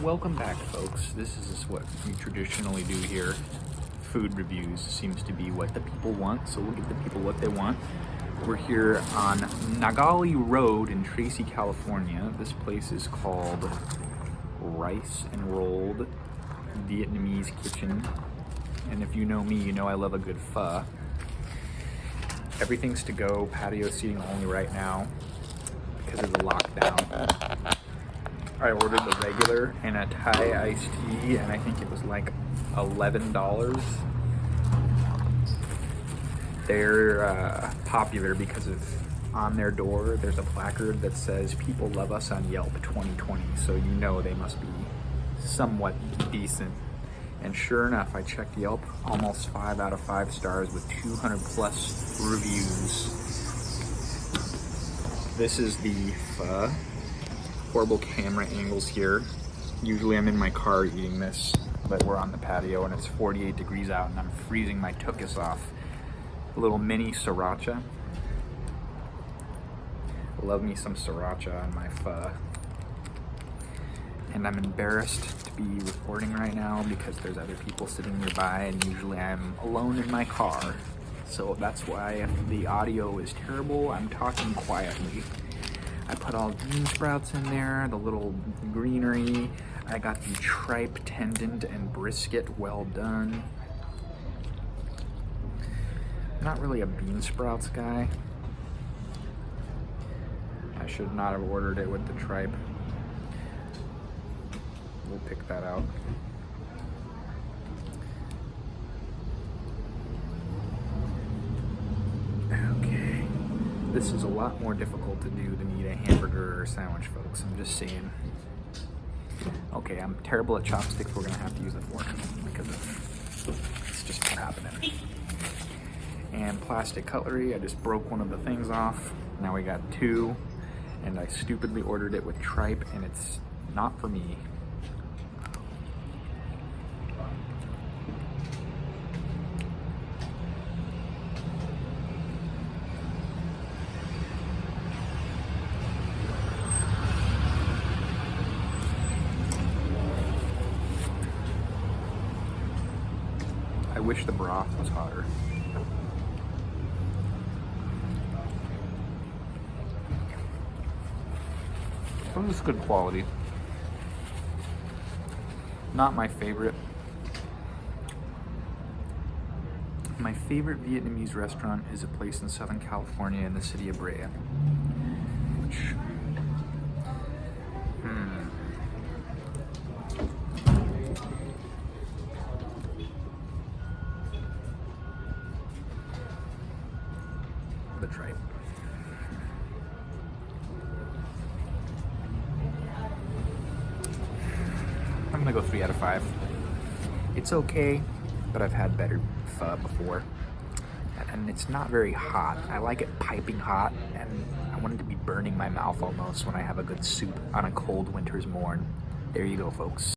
Welcome back, folks. This is what we traditionally do here. Food reviews seems to be what the people want, so we'll give the people what they want. We're here on Nagali Road in Tracy, California. This place is called Rice and Roll'd Vietnamese Kitchen. And if you know me, you know I love a good pho. Everything's to go, patio seating only right now because of the lockdown. I ordered the regular and a Thai iced tea, and I think it was like $11. They're popular because on their door there's a placard that says "People love us on Yelp 2020," so you know they must be somewhat decent. And sure enough, I checked Yelp, almost 5 out of 5 stars with 200 plus reviews. This is the pho. Horrible camera angles here. Usually I'm in my car eating this, but we're on the patio and it's 48 degrees out and I'm freezing my tuchus off. A little mini sriracha. Love me some sriracha on my pho. And I'm embarrassed to be recording right now because there's other people sitting nearby, and usually I'm alone in my car. So that's why if the audio is terrible, I'm talking quietly. I put all the bean sprouts in there, the little greenery. I got the tripe tendon and brisket well done. I'm not really a bean sprouts guy. I should not have ordered it with the tripe. We'll pick that out. Okay. This is a lot more difficult to do than eat a hamburger or sandwich, folks. I'm just saying. Okay, I'm terrible at chopsticks. We're gonna have to use a fork because it's just happening. And plastic cutlery. I just broke one of the things off. Now we got 2, and I stupidly ordered it with tripe, and it's not for me. I wish the broth was hotter. But it's good quality. Not my favorite. My favorite Vietnamese restaurant is a place in Southern California in the city of Brea. Which, the tripe. I'm gonna go 3 out of 5. It's okay, but I've had better pho before. And it's not very hot. I like it piping hot, and I want it to be burning my mouth almost when I have a good soup on a cold winter's morn. There you go, folks.